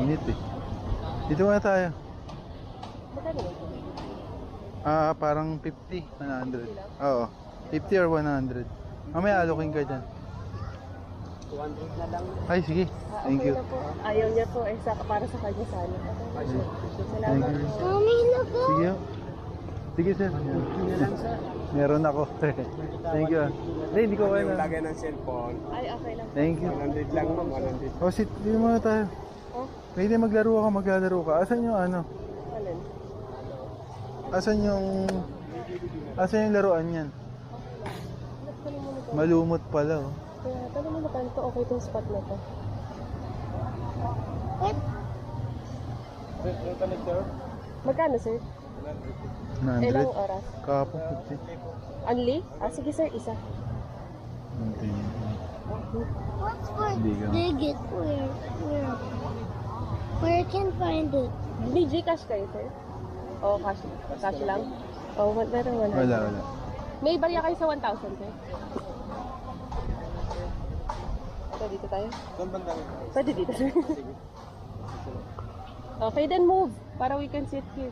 Init eh. Dito muna tayo. Magkano ba ito? Parang 50, 100. Oo. 50 or 100. Mamaya alokin ka dyan. 200 na lang. Ay, sige. Thank you. Na po. Ayaw niya po eh, para sa kanya sana. Thank Salamat you. po. Sige. Sige, sir. Meron ako. Thank you. Hindi ko kaya Yung na. lagay ng cellphone, Ay, okay lang. Thank you. 100 lang ma'am, 100. Oh, sit. Dito muna tayo. Oh, Pwede maglalaro ka. Asan yung ano? alin? Asan yung laruan yan? Tanong mo na po. Malumot pala, oh. Kaya, tanong mo na paano to okay itong spot na to. Magkano, sir? 100. Ilang oras? Kapong 50. Only? Sige, sir, isa. What's for Hindi ka. dig it? Where can find it? May Gcash kayo, sir? O, cash lang? O, meron 100. Wala. May barya kayo sa 1,000, sir? Ito, dito tayo? Saan banda rin? Pwede dito, sir. Okay, then move. Para we can sit here.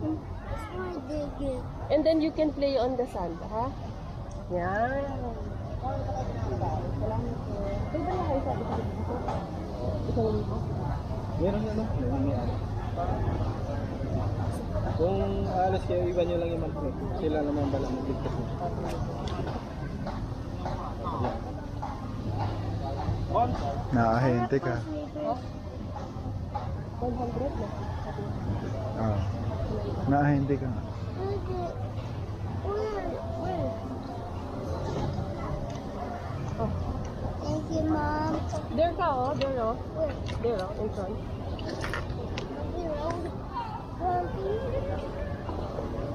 What's for dig it? And then you can play on the sand, ha? Yan. Salamat po. May barya kayo sa dito? Isang libo. Meron na lang. Kung alas kayo, iba nyo lang yung mag-play. Sila naman bala mag-ligtas mo. Nakahente ka. 100 na. Nakahente ka. Dig it. Where? Oh. Thank you, Mom. There ka, oh. There, oh. Where? There, oh. In front.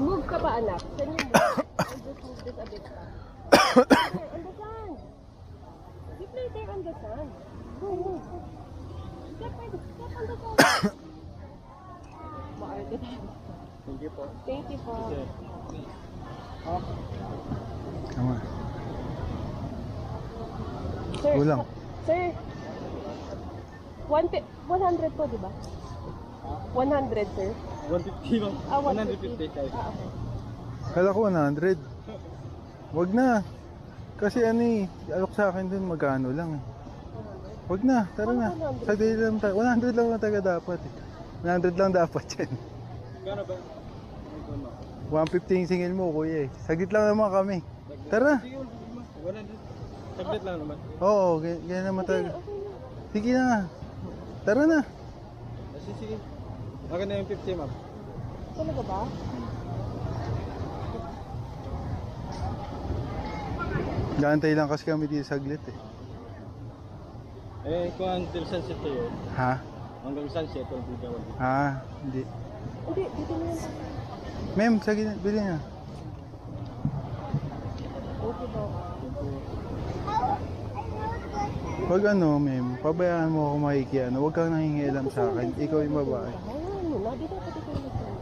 Move ka pa, anak. Can you move? I'll just move this a bit pa. There, on the sand. You play there on the sand. Go, move. Step on the sand. Maarte tayo. Thank you po. Thank you po. Tama. Sir, Kulang. Sir, 100 po, di ba? 100, sir. 150 ma'am. 150 kayo. Okay. Kala ko 100. Wag na. Kasi ano eh, alok sa akin dun magkano lang eh. Wag na, tara na. Sa daily lang tayo. 100 lang na taga dapat eh. 100 lang dapat yan. Gano'n ba? 150 yung singil mo kuya eh. Saglit lang naman kami. Tara. Sige, 100. Tablet lang naman. Oo, ganyan naman talaga. Sige na. Tara na. Sige. Akin na yung 50 ma'am. Talaga ba? Gaantay lang kasi kami dito saglit eh. Kung hanggang sunset tayo, Ha? hanggang sunset, kung hindi gawin. Hindi. Hindi, dito na yan. Ma'am, sige na, bili na. Okay po. Pag ano, ma'am, pabayaan mo ako makikiano. Huwag kang nangingialam sa akin. Ikaw yung babae. Hayaan mo na, dito pati kayo nagtanong.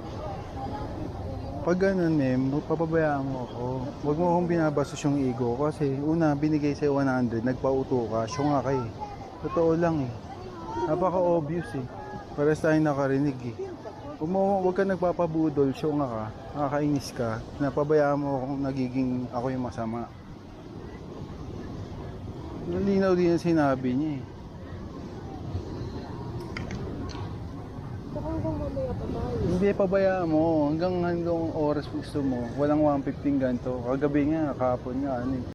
Pag ganun, ma'am, papabayaan mo ako. Huwag mo akong binabastos yung ego ko kasi una, binigay sa'yo 100, nagpauto ka, siya nga kayo. Totoo lang eh. Napaka-obvious eh. Pares tayong nakarinig eh. Huwag ka nagpapabudol, siya nga ka, nakakainis ka, napabayaan mo akong nagiging ako yung masama. Nalinaw din yung sinabi niya eh. Saka hanggang mamaya pa tayo. Hindi, pabayaan mo. Hanggang oras gusto mo. Walang 115 ganito. Kagabi nga, kahapon nga, ano eh.